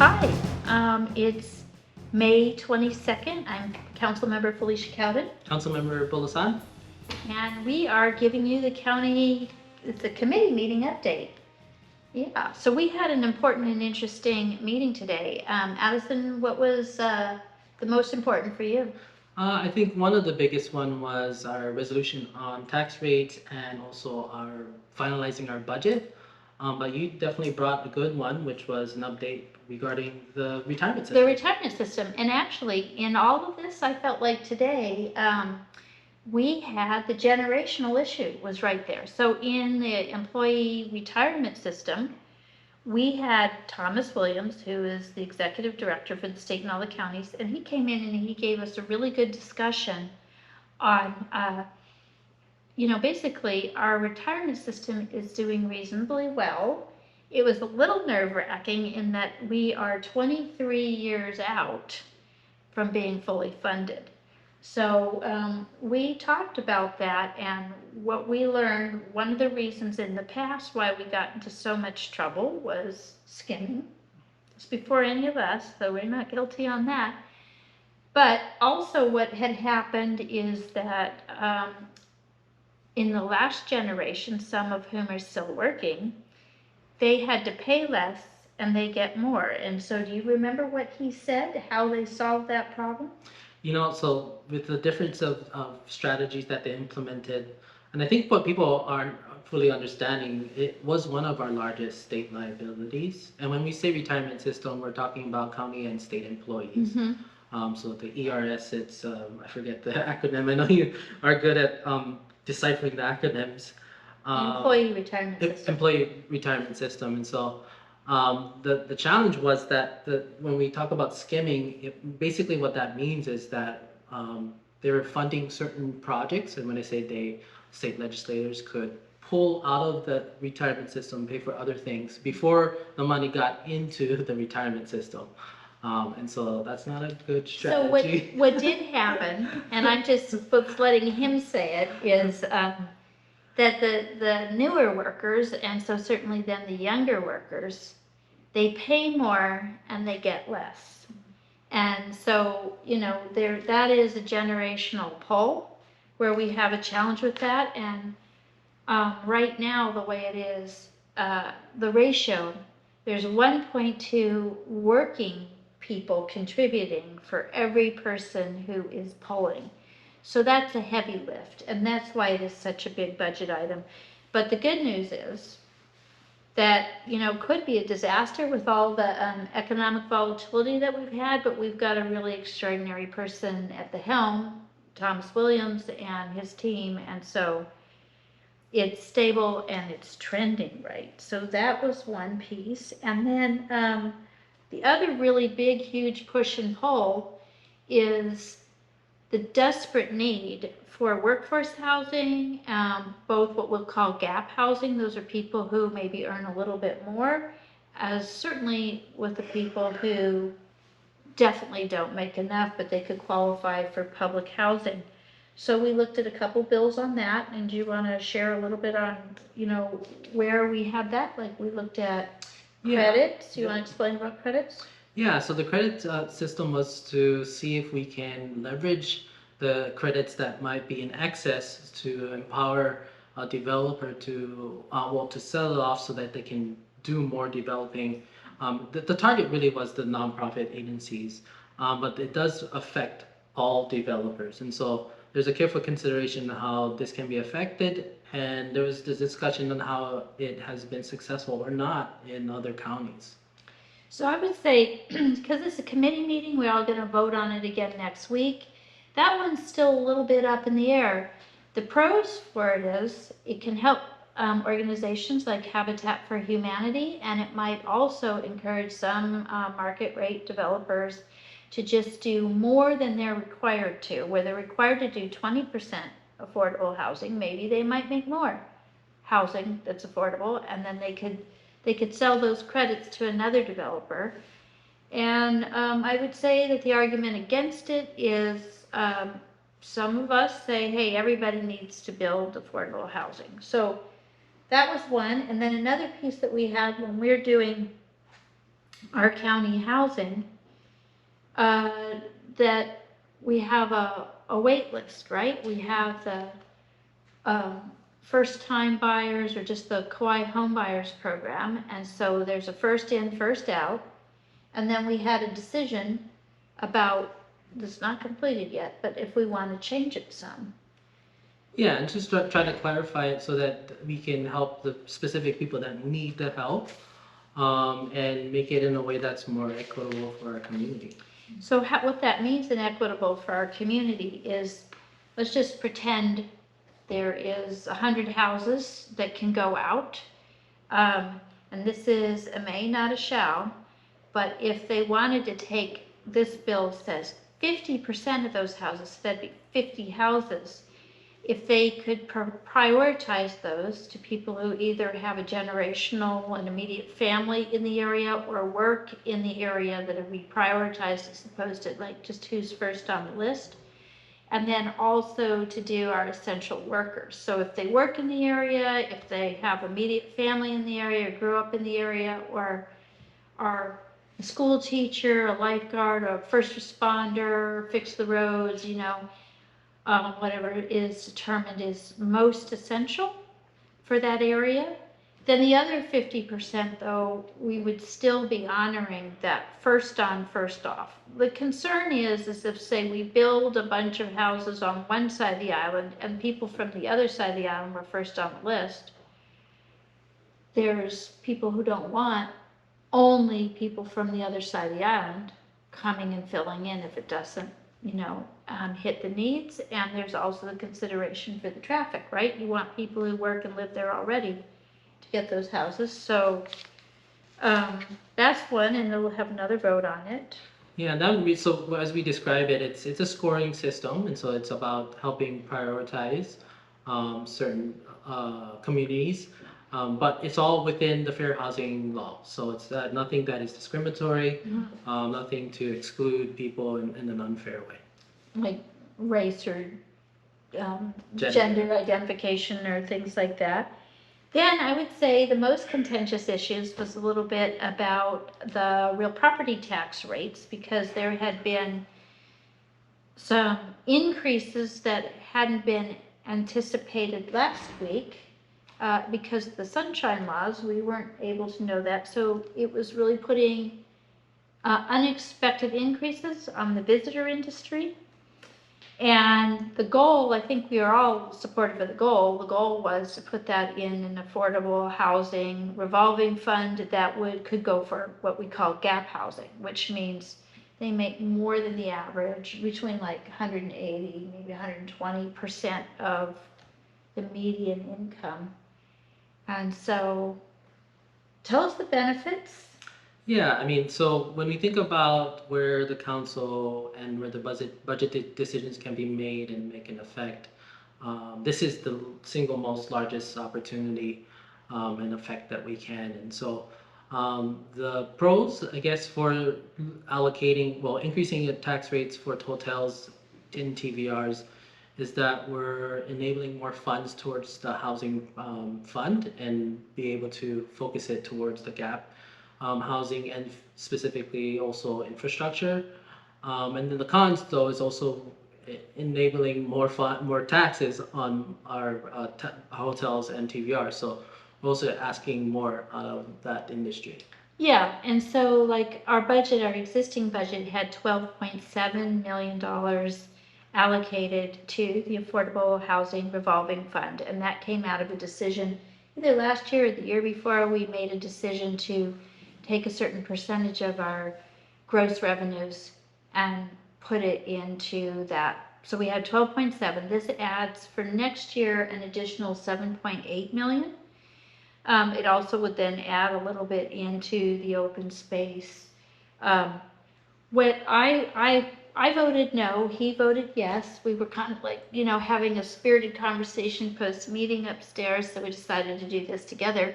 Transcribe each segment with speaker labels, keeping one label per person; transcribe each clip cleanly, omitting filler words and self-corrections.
Speaker 1: Hi, it's May 22nd. I'm Councilmember Felicia Cowden,
Speaker 2: Councilmember Bulosan.
Speaker 1: and we are giving you it's a committee meeting update. Yeah, so we had an important and interesting meeting today. Addison, what was the most important for you?
Speaker 2: I think one of the biggest one was our resolution on tax rates and also our finalizing our budget. But you definitely brought a good one, which was an update regarding the retirement system.
Speaker 1: The retirement system. And actually, in all of this, I felt like today we had the generational issue was right there. So in the employee retirement system, we had Thomas Williams, who is the executive director for the state and all the counties, and he came in and he gave us a really good discussion on, basically our retirement system is doing reasonably well. It was a little nerve-wracking in that we are 23 years out from being fully funded. So we talked about that, and what we learned, one of the reasons in the past why we got into so much trouble was skimming. It's before any of us, so we're not guilty on that. But also what had happened is that in the last generation, some of whom are still working, they had to pay less and they get more. And so do you remember what he said, how they solved that problem?
Speaker 2: So with the difference of strategies that they implemented, and I think what people aren't fully understanding, it was one of our largest state liabilities. And when we say retirement system, we're talking about county and state employees. So the ERS, it's, I forget the acronym. I know you are good at deciphering the acronyms.
Speaker 1: Employee retirement system.
Speaker 2: Employee retirement system. And so the challenge was that when we talk about skimming, basically what that means is that they were funding certain projects, and when I say they, state legislators could pull out of the retirement system, pay for other things before the money got into the retirement system. And so that's not a good strategy.
Speaker 1: So what did happen, and I'm just letting him say it, is that the newer workers, and so certainly then the younger workers, they pay more and they get less. And so, that is a generational pull where we have a challenge with that. And right now, the way it is, the ratio, there's 1.2 working people contributing for every person who is pulling. So that's a heavy lift, and that's why it is such a big budget item. But the good news is that, could be a disaster with all the economic volatility that we've had, but we've got a really extraordinary person at the helm, Thomas Williams and his team, and so it's stable and it's trending right. So that was one piece. And then the other really big, huge push and pull is the desperate need for workforce housing, both what we'll call gap housing. Those are people who maybe earn a little bit more, as certainly with the people who definitely don't make enough, but they could qualify for public housing. So we looked at a couple bills on that, and do you want to share a little bit on, where we had that? Like we looked at credits. Do you want to explain about credits?
Speaker 2: Yeah, so the credit system was to see if we can leverage the credits that might be in excess to empower a developer to sell it off so that they can do more developing. The target really was the nonprofit agencies, but it does affect all developers. And so there's a careful consideration on how this can be affected, and there was this discussion on how it has been successful or not in other counties.
Speaker 1: So I would say, because it's a committee meeting, we're all going to vote on it again next week. That one's still a little bit up in the air. The pros for it is it can help organizations like Habitat for Humanity, and it might also encourage some market rate developers to just do more than they're required to. Where they're required to do 20% affordable housing, maybe they might make more housing that's affordable, and then they could sell those credits to another developer. And I would say that the argument against it is some of us say, hey, everybody needs to build affordable housing. So that was one. And then another piece that we had when we're doing our county housing, uh, that we have a wait list, right? We have the first-time buyers, or just the Kauaʻi home buyers program, and so there's a first in, first out. And then we had a decision about, this not completed yet, but if we want to change it some.
Speaker 2: Yeah, and just try to clarify it so that we can help the specific people that need the help, and make it in a way that's more equitable for our community.
Speaker 1: So what that means in equitable for our community is, let's just pretend there is 100 houses that can go out. And this is a may, not a shall, but if they wanted to take, this bill says 50% of those houses, so that'd be 50 houses. If they could prioritize those to people who either have a generational and immediate family in the area or work in the area, that would be prioritized as opposed to like just who's first on the list. And then also to do our essential workers. So if they work in the area, if they have immediate family in the area, or grew up in the area, or are a school teacher, a lifeguard, a first responder, fix the roads, whatever is determined is most essential for that area. Then the other 50%, though, we would still be honoring that first on, first off. The concern is if, say, we build a bunch of houses on one side of the island and people from the other side of the island were first on the list, there's people who don't want only people from the other side of the island coming and filling in if it doesn't, hit the needs. And there's also the consideration for the traffic, right? You want people who work and live there already to get those houses. So that's one, and we'll have another vote on it.
Speaker 2: Yeah, that would be, so as we describe it, it's a scoring system, and so it's about helping prioritize certain communities, but it's all within the fair housing law. So it's nothing that is discriminatory, nothing to exclude people in an unfair way.
Speaker 1: Like race or gender identification or things like that. Then I would say the most contentious issues was a little bit about the real property tax rates, because there had been some increases that hadn't been anticipated last week. Because of the sunshine laws, we weren't able to know that. So it was really putting unexpected increases on the visitor industry. And the goal, I think we are all supportive of the goal. The goal was to put that in an affordable housing revolving fund that could go for what we call gap housing, which means they make more than the average, between like 180, maybe 120% of the median income. And so, tell us the benefits.
Speaker 2: Yeah, I mean, so when we think about where the council and where the budget decisions can be made and make an effect, this is the single most largest opportunity and effect that we can. And so the pros, I guess, for increasing the tax rates for hotels in TVRs is that we're enabling more funds towards the housing fund and be able to focus it towards the gap housing and specifically also infrastructure. And then the cons, though, is also enabling more taxes on our hotels and TVR. So we're also asking more out of that industry.
Speaker 1: Yeah, and so like our existing budget had $12.7 million allocated to the Affordable Housing Revolving Fund, and that came out of a decision either last year or the year before. We made a decision to take a certain percentage of our gross revenues and put it into that. So we had 12.7. This adds for next year an additional 7.8 million. It also would then add a little bit into the open space. What I voted no, he voted yes. We were kind of like, having a spirited conversation post-meeting upstairs, so we decided to do this together.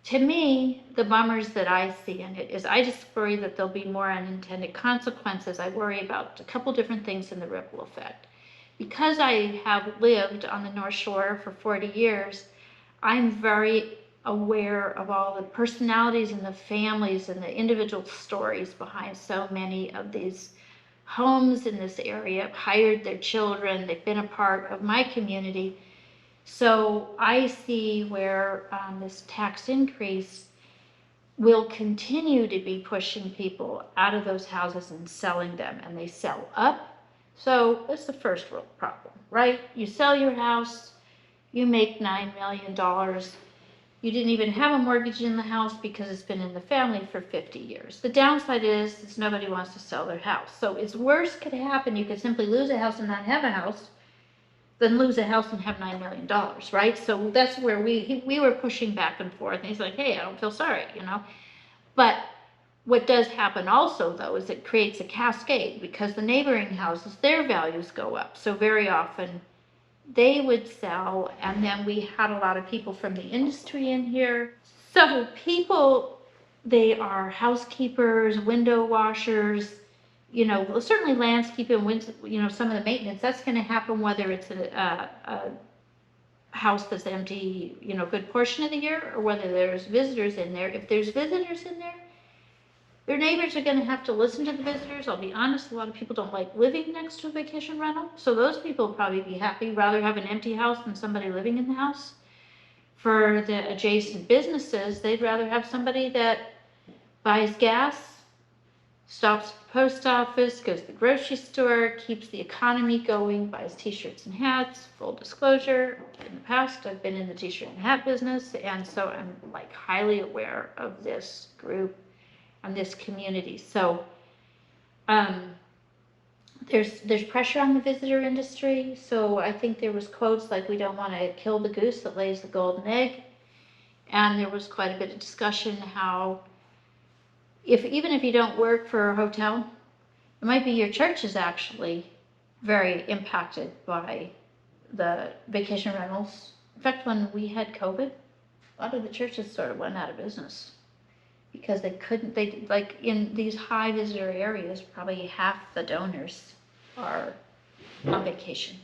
Speaker 1: To me, the bummers that I see in it is I just worry that there'll be more unintended consequences. I worry about a couple different things in the ripple effect. Because I have lived on the North Shore for 40 years, I'm very aware of all the personalities and the families and the individual stories behind so many of these homes in this area. I've hired their children, they've been a part of my community. So I see where this tax increase will continue to be pushing people out of those houses and selling them, and they sell up. So that's the first world problem, right? You sell your house, you make $9 million. You didn't even have a mortgage in the house because it's been in the family for 50 years. The downside is nobody wants to sell their house. So it's worst could happen. You could simply lose a house and not have a house than lose a house and have $9 million, right? So that's where we were pushing back and forth. And he's like, hey, I don't feel sorry, you know? But what does happen also, though, is it creates a cascade because the neighboring houses, their values go up. So very often they would sell, and then we had a lot of people from the industry in here. So people, they are housekeepers, window washers, you know, certainly landscaping, you know, some of the maintenance, that's going to happen whether it's a house that's empty, you know, a good portion of the year, or whether there's visitors in there. If there's visitors in there, their neighbors are going to have to listen to the visitors. I'll be honest, a lot of people don't like living next to a vacation rental. So those people will probably be happy, rather have an empty house than somebody living in the house. For the adjacent businesses, they'd rather have somebody that buys gas, stops at the post office, goes to the grocery store, keeps the economy going, buys t-shirts and hats. Full disclosure, in the past I've been in the t-shirt and hat business, and so I'm like highly aware of this group and this community. So there's pressure on the visitor industry. So I think there was quotes like, we don't want to kill the goose that lays the golden egg. And there was quite a bit of discussion how even if you don't work for a hotel, it might be your church is actually very impacted by the vacation rentals. In fact, when we had COVID, a lot of the churches sort of went out of business because they like in these high visitor areas, probably half the donors are on vacation.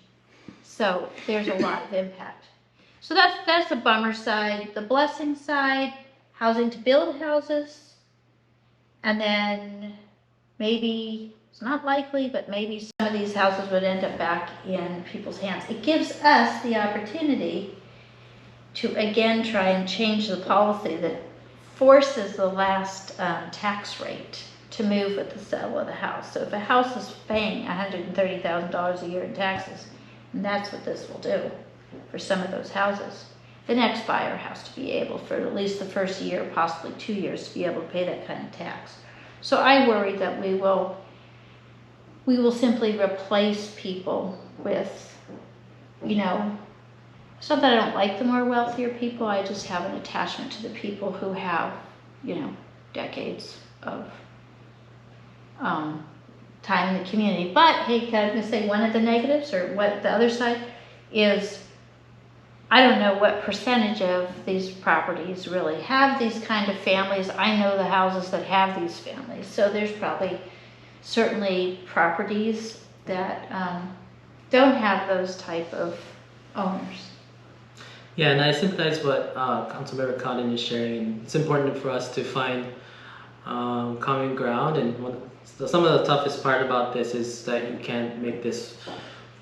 Speaker 1: So there's a lot of impact. So that's the bummer side. The blessing side, housing to build houses. And then maybe, it's not likely, but maybe some of these houses would end up back in people's hands. It gives us the opportunity to again try and change the policy that forces the last tax rate to move with the sale of the house. So if a house is paying $130,000 a year in taxes, and that's what this will do for some of those houses, the next buyer has to be able, for at least the first year, possibly 2 years, to be able to pay that kind of tax. So I worry that we will simply replace people with, you know, it's not that I don't like the more wealthier people, I just have an attachment to the people who have, you know, decades of time in the community. But hey, can I say one of the negatives, or what the other side is, I don't know what percentage of these properties really have these kind of families. I know the houses that have these families. So there's probably certainly properties that don't have those type of owners.
Speaker 2: Yeah, and I sympathize what Councilmember Cowden is sharing. It's important for us to find common ground, and some of the toughest part about this is that you can't make this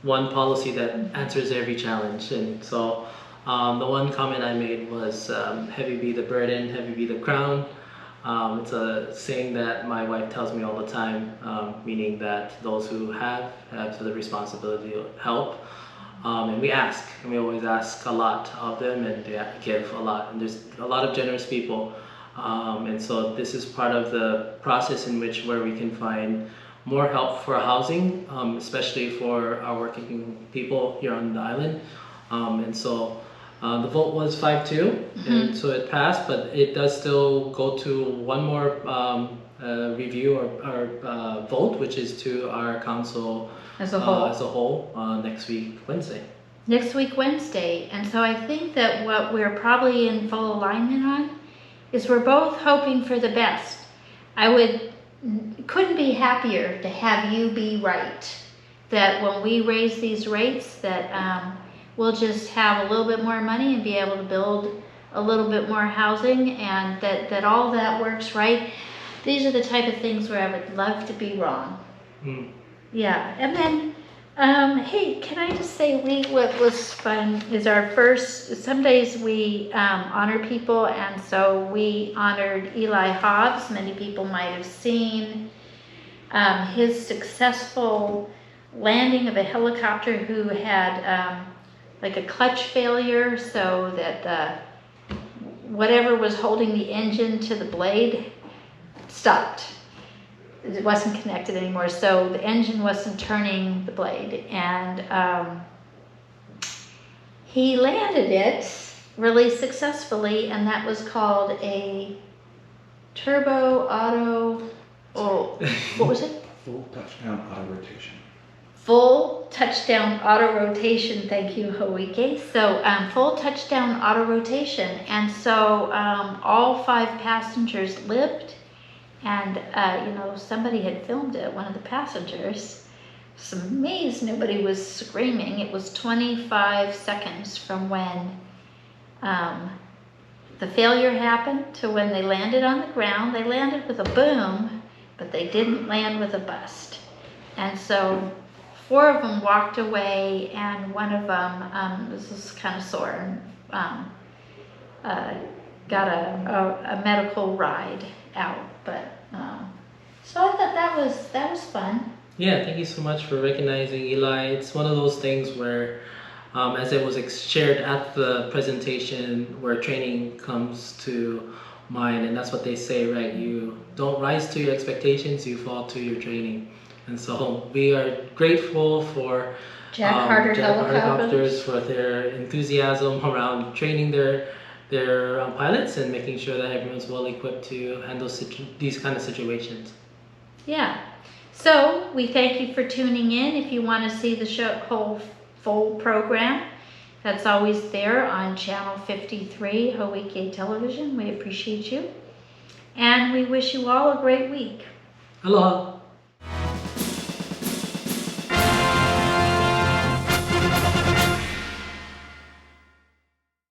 Speaker 2: one policy that answers every challenge. And so the one comment I made was heavy be the burden, heavy be the crown. It's a saying that my wife tells me all the time, meaning that those who have the responsibility to help. And we ask, and we always ask a lot of them, and they give a lot. And there's a lot of generous people. And so this is part of the process in which where we can find more help for housing, especially for our working people here on the island. And so the vote was 5-2, and so it passed, but it does still go to one more review or vote, which is to our council as a whole next week Wednesday.
Speaker 1: Next week Wednesday, and so I think that what we're probably in full alignment on is we're both hoping for the best. Couldn't be happier to have you be right, that when we raise these rates that we'll just have a little bit more money and be able to build a little bit more housing, and that all that works right. These are the type of things where I would love to be wrong.
Speaker 2: Mm.
Speaker 1: Yeah, and then, hey, can I just say, what was fun is our first, some days we honor people, and so we honored Eli Hobbs. Many people might have seen his successful landing of a helicopter who had like a clutch failure, so that whatever was holding the engine to the blade stopped. It wasn't connected anymore, so the engine wasn't turning the blade, and he landed it really successfully, and that was called a turbo auto, what was it?
Speaker 3: Full touchdown auto rotation.
Speaker 1: Full touchdown auto rotation, thank you, Hoike. So full touchdown auto rotation, and so all 5 passengers lived. And, somebody had filmed it, one of the passengers. I was amazed nobody was screaming. It was 25 seconds from when the failure happened to when they landed on the ground. They landed with a boom, but they didn't land with a bust. And so 4 of them walked away, and one of them, this was kind of sore, got a medical ride out. But so I thought that was fun.
Speaker 2: Yeah, thank you so much for recognizing Eli. It's one of those things where, as it was shared at the presentation, where training comes to mind, and that's what they say, right? You don't rise to your expectations, you fall to your training. And so we are grateful for
Speaker 1: Jack Harder
Speaker 2: Helicopters for their enthusiasm around training their pilots and making sure that everyone's well equipped to handle these kind of situations.
Speaker 1: Yeah. So we thank you for tuning in. If you want to see the whole full program, that's always there on channel 53 Hawaii Television. We appreciate you, and we wish you all a great week.
Speaker 2: Aloha.